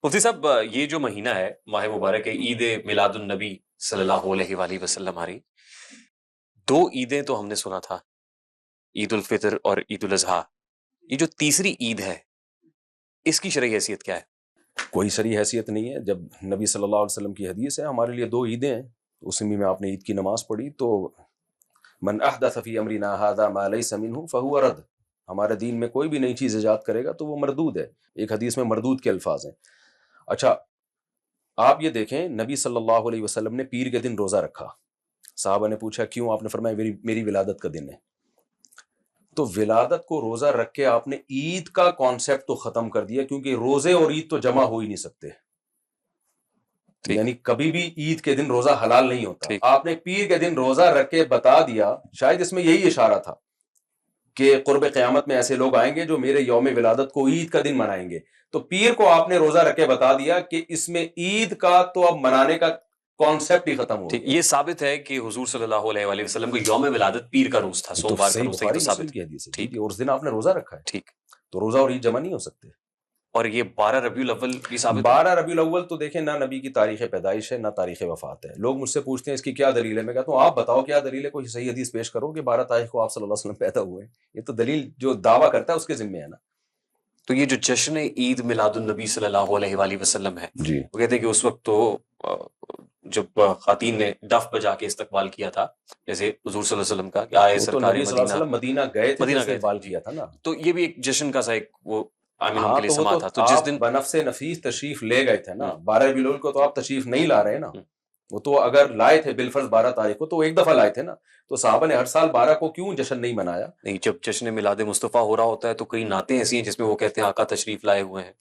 مفتی صاحب یہ جو مہینہ ہے ماہ مبارک ہے، عید میلاد النبی صلی اللہ علیہ وآلہ وسلم، ہماری دو عیدیں تو ہم نے سنا تھا، عید الفطر اور عید الاضحیٰ۔ یہ جو تیسری عید ہے اس کی شرعی حیثیت کیا ہے؟ کوئی شرعی حیثیت نہیں ہے۔ جب نبی صلی اللہ علیہ وسلم کی حدیث ہے ہمارے لیے دو عیدیں ہیں، اس میں آپ نے عید کی نماز پڑھی تو من احدث فی امرنا ھذا ما لیس منہ فہو رد، ہمارے دین میں کوئی بھی نئی چیز ایجاد کرے گا تو وہ مردود ہے۔ ایک حدیث میں مردود کے الفاظ ہیں۔ اچھا آپ یہ دیکھیں، نبی صلی اللہ علیہ وسلم نے پیر کے دن روزہ رکھا، صحابہ نے پوچھا کیوں؟ آپ نے فرمایا میری ولادت کا دن ہے۔ تو ولادت کو روزہ رکھ کے آپ نے عید کا کانسیپٹ تو ختم کر دیا، کیونکہ روزے اور عید تو جمع ہو ہی نہیں سکتے، یعنی کبھی بھی عید کے دن روزہ حلال نہیں ہوتا۔ آپ نے پیر کے دن روزہ رکھ کے بتا دیا، شاید اس میں یہی اشارہ تھا کہ قرب قیامت میں ایسے لوگ آئیں گے جو میرے یوم ولادت کو عید کا دن منائیں گے، تو پیر کو آپ نے روزہ رکھ کے بتا دیا کہ اس میں عید کا تو اب منانے کا کانسیپٹ ہی ختم ہو گیا۔ یہ ثابت ہے کہ حضور صلی اللہ علیہ وآلہ وسلم کو یوم ولادت پیر کا روز تھا، سوموار کا روز تھا، یہ تو ثابت ہے۔ ٹھیک ہے، اور اس دن آپ نے روزہ رکھا ہے، ٹھیک، تو روزہ اور عید جمع نہیں ہو سکتے۔ اور یہ 12 ربیع الاول بھی ثابت ہے؟ 12 ربیع الاول تو دیکھیں نہ نبی کی تاریخ پیدائش ہے نہ تاریخ وفات ہے۔ لوگ مجھ سے پوچھتے ہیں اس کی کیا دلیل ہے، میں کہتا ہوں آپ بتاؤ کیا دلیل ہے، کوئی صحیح حدیث پیش کرو کہ 12 تاریخ کو آپ صلی اللہ علیہ وسلم پیدا ہوئے ہیں۔ یہ تو دلیل جو دعویٰ کرتا ہے اس کے ذمہ ہے نا۔ تو یہ جو جشن عید میلاد النبی صلی اللہ علیہ وآلہ وسلم ہے، جی، وہ کہتے ہیں کہ اس وقت تو جب خواتین نے ڈف بجا کے استقبال کیا تھا، جیسے حضور صلی اللہ علیہ وسلم کا کہ آئے سرکار نبی صلی اللہ علیہ وسلم مدینہ گئے تھے، استقبال کیا تھا نا، تو یہ بھی ایک جشن کا سا ایک وہ عاملوں کے لیے تو سما تھا۔ تو جس دن بنفس نفیس تشریف لے گئے تھے نا، 12 ربیع الاول کو تو آپ تشریف نہیں لا رہے نا، وہ تو اگر لائے تھے بالفرض 12 تاریخ کو تو ایک دفعہ لائے تھے نا، تو صحابہ نے ہر سال 12 کو کیوں جشن نہیں منایا؟ نہیں، جب جشن میلاد مصطفیٰ ہو رہا ہوتا ہے تو کئی نعتیں ایسی ہیں جس میں وہ کہتے ہیں آقا تشریف لائے ہوئے ہیں۔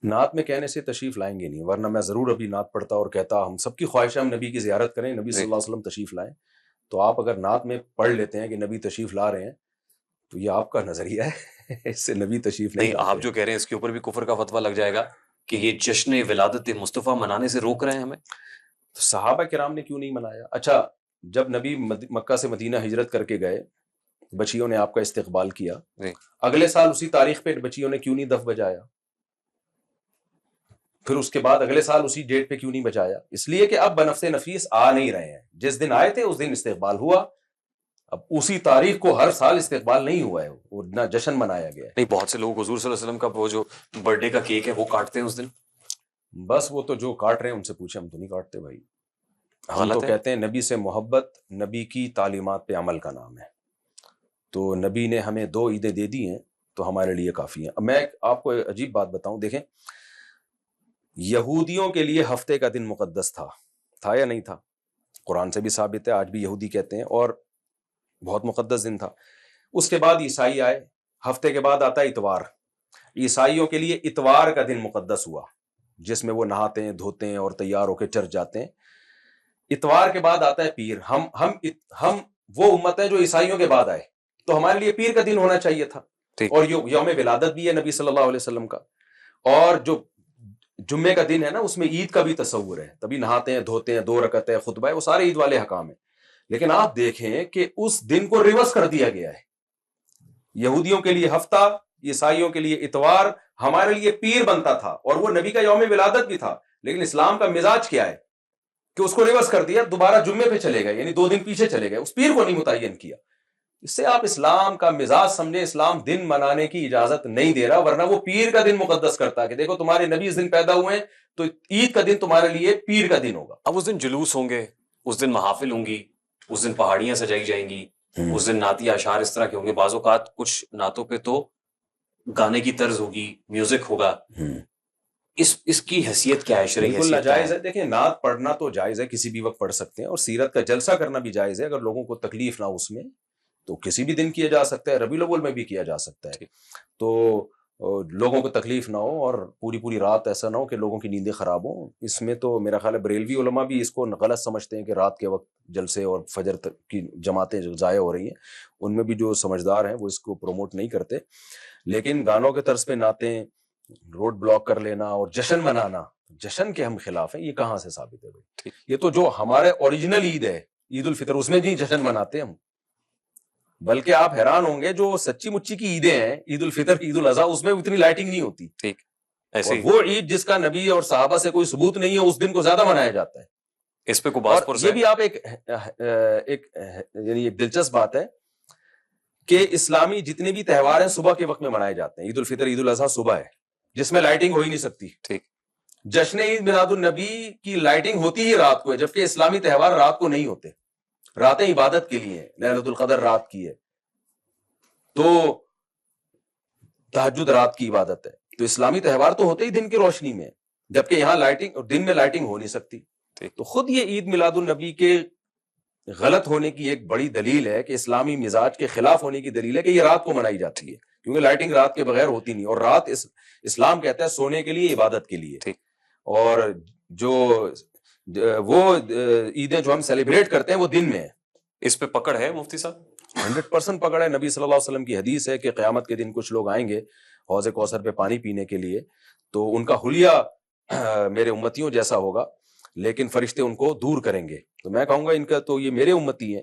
نعت میں کہنے سے تشریف لائیں گے نہیں، ورنہ میں ضرور ابھی نعت پڑھتا اور کہتا ہم سب کی خواہش ہے ہم نبی کی زیارت کریں، نبی صلی اللہ علیہ وسلم تشریف لائیں۔ تو آپ اگر نعت میں پڑھ لیتے ہیں کہ نبی تشریف لا رہے ہیں تو یہ آپ کا نظریہ ہے، اس سے نبی تشریف نہیں۔ آپ جو کہہ رہے ہیں اس کے اوپر بھی کفر کا فتویٰ لگ جائے گا کہ یہ جشن ولادت مصطفیٰ منانے سے روک رہے ہیں ہمیں۔ صحابہ کرام نے کیوں نہیں منایا؟ اچھا جب نبی مکہ سے مدینہ ہجرت کر کے گئے، بچیوں نے آپ کا استقبال کیا، اگلے سال اسی تاریخ پہ بچیوں نے کیوں نہیں دف بجایا؟ پھر اس کے بعد اگلے سال اسی ڈیٹ پہ کیوں نہیں بجایا؟ اس لیے کہ اب بنفس نفیس آ نہیں رہے ہیں، جس دن آئے تھے اس دن استقبال ہوا، اب اسی تاریخ کو ہر سال استقبال نہیں ہوا ہے، وہ نہ جشن منایا گیا ہے۔ نہیں، بہت سے لوگ حضور صلی اللہ علیہ وسلم کا وہ جو برتھ ڈے کا کیک ہے وہ کاٹتے ہیں اس دن۔ بس وہ تو جو کاٹ رہے ہیں ان سے پوچھیں، ہم تو نہیں کاٹتے بھائی، ہم تو کہتے ہیں نبی سے محبت نبی کی تعلیمات پہ عمل کا نام ہے۔ تو نبی نے ہمیں 2 عیدیں دے دی ہیں تو ہمارے لیے کافی ہیں۔ اب میں آپ کو عجیب بات بتاؤں، دیکھیں یہودیوں کے لیے ہفتے کا دن مقدس تھا یا نہیں تھا؟ قرآن سے بھی ثابت ہے، آج بھی یہودی کہتے ہیں، اور بہت مقدس دن تھا۔ اس کے بعد عیسائی آئے، ہفتے کے بعد آتا ہے اتوار، عیسائیوں کے لیے اتوار کا دن مقدس ہوا جس میں وہ نہاتے ہیں دھوتے ہیں اور تیار ہو کے چرچ جاتے ہیں۔ اتوار کے بعد آتا ہے پیر، ہم وہ امت ہے جو عیسائیوں کے بعد آئے، تو ہمارے لیے پیر کا دن ہونا چاہیے تھا، اور یوم ولادت بھی ہے نبی صلی اللہ علیہ وسلم کا، اور جو جمعے کا دن ہے نا اس میں عید کا بھی تصور ہے، تبھی نہاتے ہیں دھوتے ہیں، 2 رکعتیں خطبہ ہے، وہ سارے عید والے حکام ہیں۔ لیکن آپ دیکھیں کہ اس دن کو ریورس کر دیا گیا ہے، یہودیوں کے لیے ہفتہ، عیسائیوں کے لیے اتوار، ہمارے لیے پیر بنتا تھا، اور وہ نبی کا یوم ولادت بھی تھا۔ لیکن اسلام کا مزاج کیا ہے کہ اس کو ریورس کر دیا، دوبارہ جمعے پہ چلے گئے، یعنی 2 دن پیچھے چلے گئے، اس پیر کو نہیں متعین کیا۔ اس سے آپ اسلام کا مزاج سمجھیں، اسلام دن منانے کی اجازت نہیں دے رہا، ورنہ وہ پیر کا دن مقدس کرتا ہے کہ دیکھو تمہارے نبی اس دن پیدا ہوئے ہیں تو عید کا دن تمہارے لیے پیر کا دن ہوگا۔ اب اس دن جلوس ہوں گے، اس دن محافل ہوں گی، اس دن پہاڑیاں سجائی جائیں گی، اس دن نعتی اشعار اس طرح کے ہوں گے، بعض اوقات کچھ نعتوں پہ تو گانے کی طرز ہوگی، میوزک ہوگا، اس کی حیثیت کیا ہے شرعی حیثیت؟ بالکل ناجائز ہے۔ دیکھیں نعت پڑھنا تو جائز ہے، کسی بھی وقت پڑھ سکتے ہیں، اور سیرت کا جلسہ کرنا بھی جائز ہے، اگر لوگوں کو تکلیف نہ ہو اس میں تو کسی بھی دن کیا جا سکتا ہے، ربیع الاول میں بھی کیا جا سکتا ہے، تو لوگوں کو تکلیف نہ ہو اور پوری رات ایسا نہ ہو کہ لوگوں کی نیندیں خراب ہوں۔ اس میں تو میرا خیال ہے بریلوی علماء بھی اس کو غلط سمجھتے ہیں کہ رات کے وقت جلسے اور فجر تک کی جماعتیں جو ضائع ہو رہی ہیں، ان میں بھی جو سمجھدار ہیں وہ اس کو پروموٹ نہیں کرتے۔ لیکن گانوں کے طرز پہ نعتیں، روڈ بلاک کر لینا اور جشن منانا، جشن کے ہم خلاف ہیں، یہ کہاں سے ثابت ہے بھائی؟ یہ تو جو ہمارے اوریجنل عید ہے عید الفطر، اس میں نہیں جشن مناتے ہم، بلکہ آپ حیران ہوں گے جو سچی مچی کی عیدیں ہیں، عید الفطر، عید الاضحیٰ، اس میں اتنی لائٹنگ نہیں ہوتی، ایسے اور وہ عید جس کا نبی اور صحابہ سے کوئی ثبوت نہیں ہے اس دن کو زیادہ منایا جاتا ہے. اس پہ کوئی باز اور پرس یہ ہے؟ بھی آپ ایک یعنی ایک دلچسپ بات ہے کہ اسلامی جتنے بھی تہوار ہیں صبح کے وقت میں منائے جاتے ہیں. عید الفطر عید الاضحیٰ صبح ہے جس میں لائٹنگ ہو ہی نہیں سکتی. ٹھیک. جشن عید میلاد النبی کی لائٹنگ ہوتی ہی رات کو ہے، جبکہ اسلامی تہوار رات کو نہیں ہوتے. راتیں عبادت کے لیے ہیں، لیلۃ القدر رات کی ہے تو تہجد رات کی عبادت ہے. تو اسلامی تہوار تو ہوتے ہی دن کی روشنی میں، جبکہ یہاں لائٹنگ اور دن میں لائٹنگ ہو نہیں سکتی. تو خود یہ عید میلاد النبی کے غلط ہونے کی ایک بڑی دلیل ہے کہ اسلامی مزاج کے خلاف ہونے کی دلیل ہے کہ یہ رات کو منائی جاتی ہے، کیونکہ لائٹنگ رات کے بغیر ہوتی نہیں، اور رات اسلام کہتا ہے سونے کے لیے، عبادت کے لیے. اور جو وہ عیدیں جو ہم سیلیبریٹ کرتے ہیں وہ دن میں ہے. اس پہ پکڑ ہے مفتی صاحب؟ 100% پکڑ ہے. نبی صلی اللہ علیہ وسلم کی حدیث ہے کہ قیامت کے دن کچھ لوگ آئیں گے حوض کوثر پہ پانی پینے کے لیے، تو ان کا حلیہ میرے امتیوں جیسا ہوگا، لیکن فرشتے ان کو دور کریں گے. تو میں کہوں گا ان کا تو یہ میرے امتی ہیں،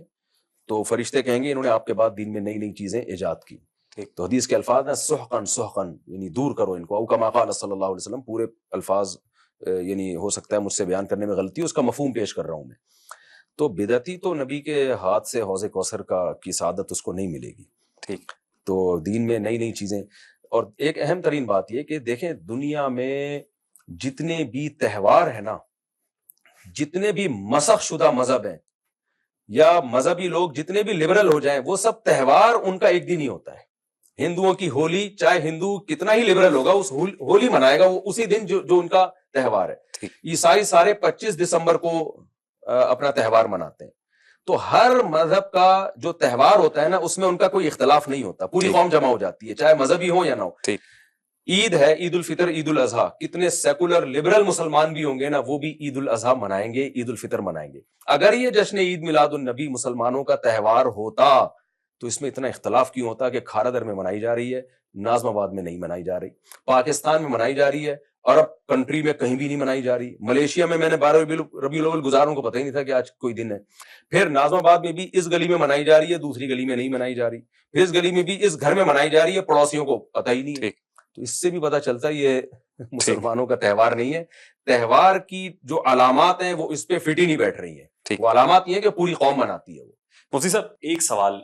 تو فرشتے کہیں گے انہوں نے آپ کے بعد دین میں نئی نئی چیزیں ایجاد کی. تو حدیث کے الفاظ ہیں سحقن سحقن، یعنی دور کرو ان کو. او کما قال صلی اللہ علیہ وسلم، پورے الفاظ یعنی ہو سکتا ہے مجھ سے بیان کرنے میں غلطی، اس کا مفہوم پیش کر رہا ہوں میں. تو بدعتی تو نبی کے ہاتھ سے حوض کوثر کی سعادت اس کو نہیں ملے گی. ٹھیک. تو دین میں نئی نئی چیزیں. اور ایک اہم ترین بات یہ کہ دیکھیں دنیا میں جتنے بھی تہوار ہیں نا، جتنے بھی مسخ شدہ مذہب ہیں یا مذہبی لوگ جتنے بھی لبرل ہو جائیں، وہ سب تہوار ان کا ایک دن ہی ہوتا ہے. ہندوؤں کی ہولی، چاہے ہندو کتنا ہی لبرل ہوگا اس ہولی منائے گا وہ اسی دن جو ان کا تہوار ہے. عیسائی سارے 25 دسمبر کو اپنا تہوار مناتے ہیں. تو ہر مذہب کا جو تہوار ہوتا ہے نا اس میں ان کا کوئی اختلاف نہیں ہوتا، پوری قوم جمع ہو جاتی ہے چاہے مذہبی ہو یا نہ ہو. عید ہے، عید الفطر عید الاضحیٰ، کتنے سیکولر لبرل مسلمان بھی ہوں گے نا وہ بھی عید الاضحیٰ منائیں گے، عید الفطر منائیں گے. اگر یہ جشن عید میلاد النبی مسلمانوں کا تہوار ہوتا تو اس میں اتنا اختلاف کیوں ہوتا کہ کھارا در میں منائی جا رہی ہے، ناظم آباد میں نہیں منائی جا رہی، پاکستان میں منائی جا رہی ہے، عرب کنٹری میں کہیں بھی نہیں منائی جا رہی. ملیشیا میں نے 12 ربیع الاول گزاروں کو پتہ ہی نہیں تھا کہ آج کوئی دن ہے. پھر ناظم آباد میں بھی اس گلی میں منائی جا رہی ہے، دوسری گلی میں نہیں منائی جا رہی. پھر اس گلی میں بھی اس گھر میں منائی جا رہی ہے، پڑوسیوں کو پتہ ہی نہیں ہے. تو اس سے بھی پتہ چلتا ہے یہ مسلمانوں کا تہوار نہیں ہے. تہوار کی جو علامات ہیں وہ اس پہ فٹ ہی نہیں بیٹھ رہی ہیں. وہ علامات یہ ہے کہ پوری قوم مناتی ہے. وہ مفتی صاحب ایک سوال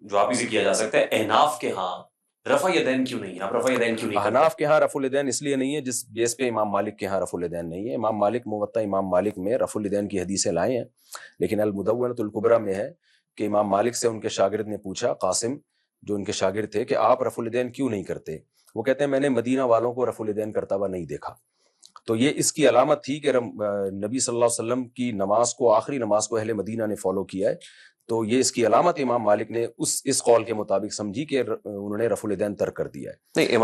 جو آپ سے کیا جا سکتا ہے، احناف کے ہاں رفع یدین کیوں نہیں؟ آپ رفع یدین کیوں نہیں؟ احناف کے ہاں رفع الیدین اس لیے نہیں ہے جس بیس پہ امام مالک کے ہاں رفع الیدین نہیں ہے. امام مالک موطا امام مالک میں رفع الیدین کی حدیثیں لائے ہیں، لیکن المدونۃ الکبریٰ میں ہے کہ امام مالک سے ان کے شاگرد نے پوچھا، قاسم جو ان کے شاگرد تھے، کہ آپ رفع الیدین کیوں نہیں کرتے؟ وہ کہتے ہیں میں نے مدینہ والوں کو رفع الیدین کرتا ہوا نہیں دیکھا. تو یہ اس کی علامت تھی کہ نبی صلی اللہ علیہ وسلم کی نماز کو، آخری نماز کو اہل مدینہ نے فالو کیا ہے. تو یہ اس کی علامت امام مالک نے اس قول کے مطابق سمجھی کہ انہوں نے رفع الیدین ترک کر دیا ہے. نہیں،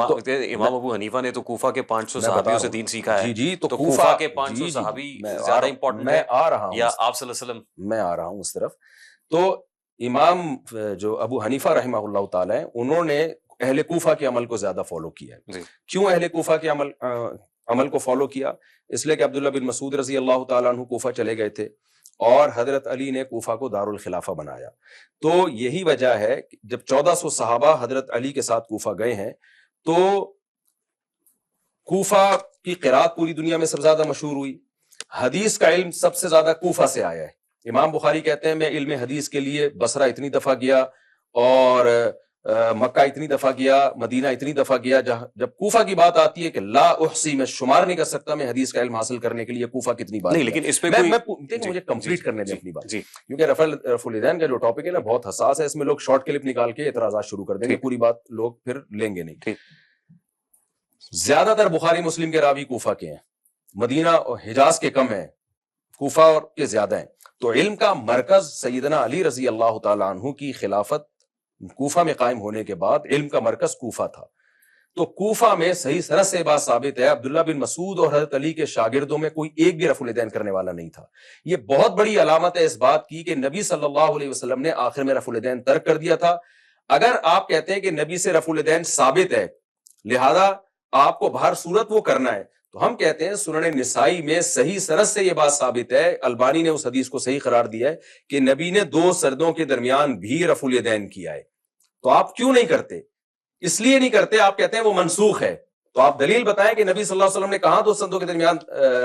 امام ابو حنیفہ نے تو کوفہ کے 500 صحابیوں سے دین سیکھا ہے. جی تو کوفہ کے 500 صحابی زیادہ امپورٹنٹ ہے یا آپ صلی اللہ علیہ وسلم؟ میں آ رہا ہوں اس طرف. تو امام جو ابو حنیفہ رحمہ اللہ تعالی ہیں انہوں نے اہل کوفہ کے عمل کو زیادہ فالو کیا ہے. کیوں اہل کوفہ کے عمل کو فالو کیا؟ اس لیے کہ عبداللہ بن مسعود رضی اللہ تعالیٰ عنہ کوفہ چلے گئے تھے اور حضرت علی نے کوفہ کو دارالخلافہ بنایا. تو یہی وجہ ہے کہ جب 1400 صحابہ حضرت علی کے ساتھ کوفہ گئے ہیں تو کوفہ کی قرات پوری دنیا میں سب سے زیادہ مشہور ہوئی. حدیث کا علم سب سے زیادہ کوفہ سے آیا ہے. امام بخاری کہتے ہیں میں علم حدیث کے لیے بصرہ اتنی دفعہ گیا اور مکہ اتنی دفعہ گیا، مدینہ اتنی دفعہ گیا. جب کوفہ کی بات آتی ہے کہ لا احصی، میں شمار نہیں کر سکتا میں حدیث کا علم حاصل کرنے کے لیے کوفہ کتنی بار. نہیں لیکن اس پہ مجھے کمپلیٹ کرنے دیں اپنی بات، کیونکہ رفع الیدین کا جو ٹاپک ہے نا بہت حساس ہے. اس میں لوگ شارٹ کلپ نکال کے اعتراضات شروع کر دیں گے، پوری بات لوگ پھر لیں گے نہیں. زیادہ تر بخاری مسلم کے راوی کوفہ کے ہیں، مدینہ اور حجاز کے کم ہیں، کوفہ اور کے زیادہ ہیں. تو علم کا مرکز سیدنا علی رضی اللہ تعالیٰ عنہ کی خلافت کوفہ میں قائم ہونے کے بعد علم کا مرکز کوفہ تھا. تو کوفہ میں صحیح سند سے بات ثابت ہے عبداللہ بن مسعود اور حضرت علی کے شاگردوں میں کوئی ایک بھی رفع الیدین کرنے والا نہیں تھا. یہ بہت بڑی علامت ہے اس بات کی کہ نبی صلی اللہ علیہ وسلم نے آخر میں رفع الیدین ترک کر دیا تھا. اگر آپ کہتے ہیں کہ نبی سے رفع الیدین ثابت ہے لہذا آپ کو بہر صورت وہ کرنا ہے، تو ہم کہتے ہیں سنن نسائی میں صحیح سند سے یہ بات ثابت ہے، البانی نے اس حدیث کو صحیح قرار دیا ہے کہ نبی نے 2 سردوں کے درمیان بھی رفع الیدین کیا ہے. تو آپ کیوں نہیں کرتے؟ اس لیے نہیں کرتے، آپ کہتے ہیں وہ منسوخ ہے. تو آپ دلیل بتائیں کہ نبی صلی اللہ علیہ وسلم نے کہاں دو سجدوں کے درمیان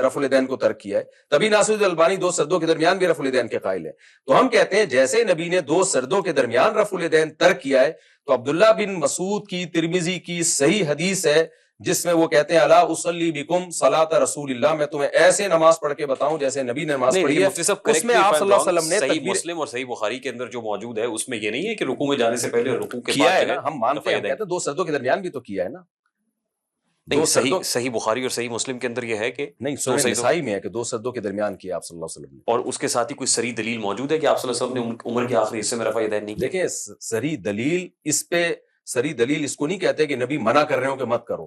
رفع الیدین کو ترک کیا ہے؟ تبھی ناصر الالبانی دو سجدوں کے درمیان بھی رفع الیدین کے قائل ہیں. تو ہم کہتے ہیں جیسے نبی نے دو سجدوں کے درمیان رفع الیدین ترک کیا ہے، تو عبداللہ بن مسعود کی ترمذی کی صحیح حدیث ہے جس میں وہ کہتے ہیں الا اصلی بکم صلاۃ رسول اللہ، میں تمہیں ایسے نماز پڑھ کے بتاؤں جیسے نبی نے نماز پڑھی ہے. اس میں آپ صلی اللہ علیہ وسلم نے صحیح مسلم اور صحیح بخاری کے اندر جو موجود ہے اس میں یہ نہیں ہے کہ رکوع میں جانے سے پہلے رکوع کے کیا بعد ہے نا، ہم مانتے ہیں، کہتے ہیں دو سجدوں کے درمیان بھی تو کیا ہے نا. نہیں، صحیح بخاری اور صحیح مسلم کے اندر یہ ہے کہ نہیں، سنن نسائی میں ہے کہ دو سجدوں کے درمیان کیا آپ صلی اللہ علیہ وسلم نے. اور اس کے ساتھ ہی کوئی صریح دلیل موجود ہے کہ آپ صلی اللہ علیہ وسلم نے عمر کے آخری حصے میں رفع یدین نہیں کیا؟ دیکھیں صریح دلیل اس کو نہیں کہتے کہ نبی منع کر رہے ہو کہ مت کرو.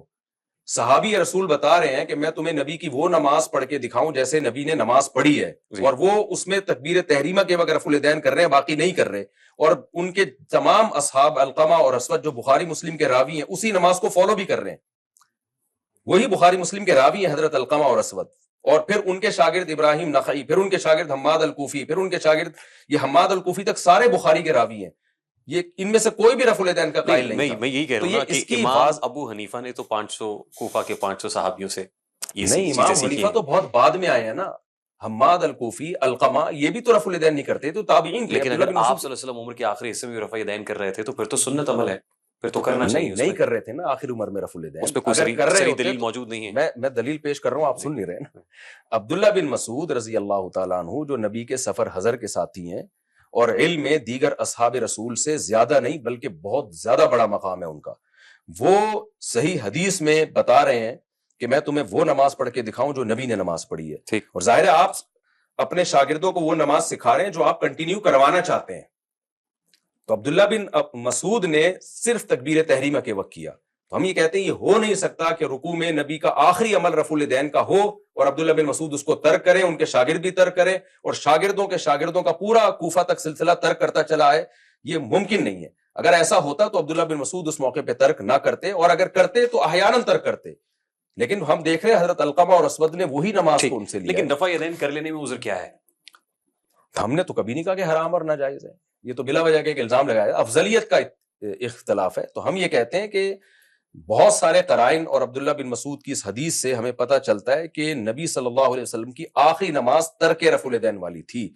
صحابی رسول بتا رہے ہیں کہ میں تمہیں نبی کی وہ نماز پڑھ کے دکھاؤں جیسے نبی نے نماز پڑھی ہے، اور وہ اس میں تکبیر تحریمہ کے وقت رفع الیدین کر رہے ہیں، باقی نہیں کر رہے. اور ان کے تمام اصحاب علقمہ اور اسود جو بخاری مسلم کے راوی ہیں اسی نماز کو فالو بھی کر رہے ہیں. وہی بخاری مسلم کے راوی ہیں حضرت علقمہ اور اسود، اور پھر ان کے شاگرد ابراہیم نخعی، پھر ان کے شاگرد حماد الکوفی، پھر ان کے شاگرد یہ حماد الکوفی تک سارے بخاری کے راوی ہیں. یہ ان میں سے کوئی بھی رفع الیدین کا قائل نہیں تھا. میں یہی کہہ رہا ہوں کہ امام ابو حنیفہ نے تو 500 کوفہ کے 500 صحابیوں سے نہیں، امام حنیفہ تو بہت بعد میں آئے ہیں نا. حماد الکوفی، علقمہ، یہ بھی تو رفع الیدین نہیں کرتے، تو تابعین. لیکن اگر آپ صلی اللہ علیہ وسلم عمر کے آخری حصے میں رفع یدین کر رہے تھے تو پھر تو سنت عمل ہے، پھر تو کرنا چاہیے. نہیں کر رہے تھے نا آخر عمر میں رفع الیدین، اس پہ کوئی صریح دلیل موجود نہیں ہے. میں دلیل پیش کر رہا ہوں، آپ سن نہیں رہے نا. عبداللہ بن مسعود رضی اللہ تعالیٰ عنہ جو نبی کے سفر حضر کے ساتھی ہیں اور علم میں دیگر اصحاب رسول سے زیادہ نہیں بلکہ بہت زیادہ بڑا مقام ہے ان کا، وہ صحیح حدیث میں بتا رہے ہیں کہ میں تمہیں وہ نماز پڑھ کے دکھاؤں جو نبی نے نماز پڑھی ہے. اور ظاہر ہے آپ اپنے شاگردوں کو وہ نماز سکھا رہے ہیں جو آپ کنٹینیو کروانا چاہتے ہیں. تو عبداللہ بن مسعود نے صرف تکبیر تحریمہ کے وقت کیا. تو ہم یہ کہتے ہیں یہ ہو نہیں سکتا کہ رکوع میں نبی کا آخری عمل رفع الیدین کا ہو اور عبداللہ بن مسعود اس کو ترک کریں، ان کے شاگرد بھی ترک کریں، اور شاگردوں کے شاگردوں کا پورا کوفہ تک سلسلہ ترک کرتا چلا ہے. یہ ممکن نہیں ہے. اگر ایسا ہوتا تو عبداللہ بن مسعود اس موقع پہ ترک نہ کرتے، اور اگر کرتے تو احیاناً ترک کرتے. لیکن ہم دیکھ رہے ہیں حضرت علقمہ اور اسود نے وہی نماز کو ان سے لیا. لیکن رفع یدین کر لینے میں عذر کیا ہے؟ ہم نے تو کبھی نہیں کہا کہ حرام اور ناجائز ہے، یہ تو بلا وجہ کے ایک الزام لگایا. افضلیت کا اختلاف ہے. تو ہم یہ کہتے ہیں کہ بہت سارے قرائن اور عبداللہ بن مسعود کی اس حدیث سے ہمیں پتہ چلتا ہے کہ نبی صلی اللہ علیہ وسلم کی آخری نماز ترک رفع الیدین والی تھی،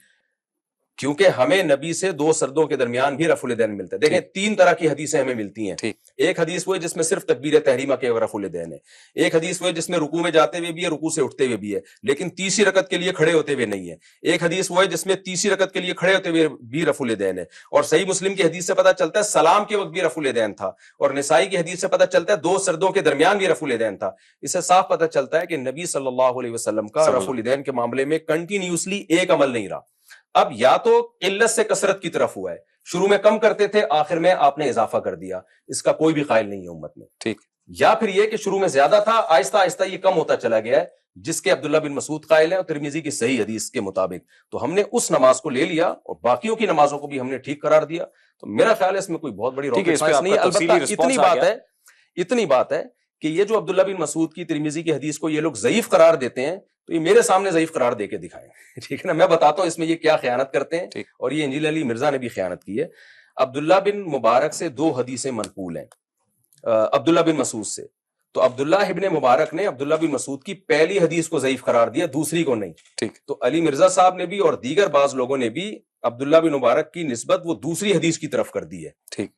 کیونکہ ہمیں نبی سے دو سردوں کے درمیان بھی رفع الیدین ملتا ہے. دیکھیں 3 طرح کی حدیثیں ہمیں ملتی ہیں. ایک حدیث وہ ہے جس میں صرف تکبیر تحریمہ کے رفع الیدین ہے. ایک حدیث وہ ہے جس میں رکوع میں جاتے ہوئے بھی ہے، رکوع سے اٹھتے ہوئے بھی ہے، لیکن تیسری رکعت کے لیے کھڑے ہوتے ہوئے نہیں ہے. ایک حدیث وہ ہے جس میں تیسری رکعت کے لیے کھڑے ہوتے ہوئے بھی رفع الیدین ہے. اور صحیح مسلم کی حدیث سے پتہ چلتا ہے سلام کے وقت بھی رفع الیدین تھا، اور نسائی کی حدیث سے پتہ چلتا ہے دو سردوں کے درمیان بھی رفع الیدین تھا. اس سے صاف پتہ چلتا ہے کہ نبی صلی اللہ علیہ وسلم کا رفع الیدین کے معاملے میں کنٹینیوسلی ایک عمل نہیں رہا. اب یا تو قلت سے کثرت کی طرف ہوا ہے، شروع میں کم کرتے تھے، آخر میں آپ نے اضافہ کر دیا، اس کا کوئی بھی قائل نہیں ہے امت میں. ٹھیک. یا پھر یہ کہ شروع میں زیادہ تھا، آہستہ آہستہ یہ کم ہوتا چلا گیا ہے، جس کے عبداللہ بن مسعود قائل ہیں اور ترمذی کی صحیح حدیث کے مطابق. تو ہم نے اس نماز کو لے لیا اور باقیوں کی نمازوں کو بھی ہم نے ٹھیک قرار دیا. تو میرا خیال ہے اس میں کوئی بہت بڑی راکٹ سائنس نہیں ہے. البتہ اتنی بات ہے کہ یہ جو عبداللہ بن مسعود کی ترمذی کی حدیث کو یہ لوگ ضعیف قرار دیتے ہیں، تو یہ میرے سامنے ضعیف قرار دے کے دکھائیں. ٹھیک ہے نا، میں بتاتا ہوں اس میں یہ کیا خیانت کرتے ہیں، اور یہ انجیل علی مرزا نے بھی خیانت کی ہے. عبداللہ بن مبارک سے 2 حدیثیں منقول ہیں عبداللہ بن مسعود سے. تو عبداللہ ابن مبارک نے عبداللہ بن مسعود کی پہلی حدیث کو ضعیف قرار دیا، دوسری کو نہیں. ٹھیک. تو علی مرزا صاحب نے بھی اور دیگر بعض لوگوں نے بھی عبداللہ بن مبارک کی نسبت وہ دوسری حدیث کی طرف کر دی ہے. ٹھیک.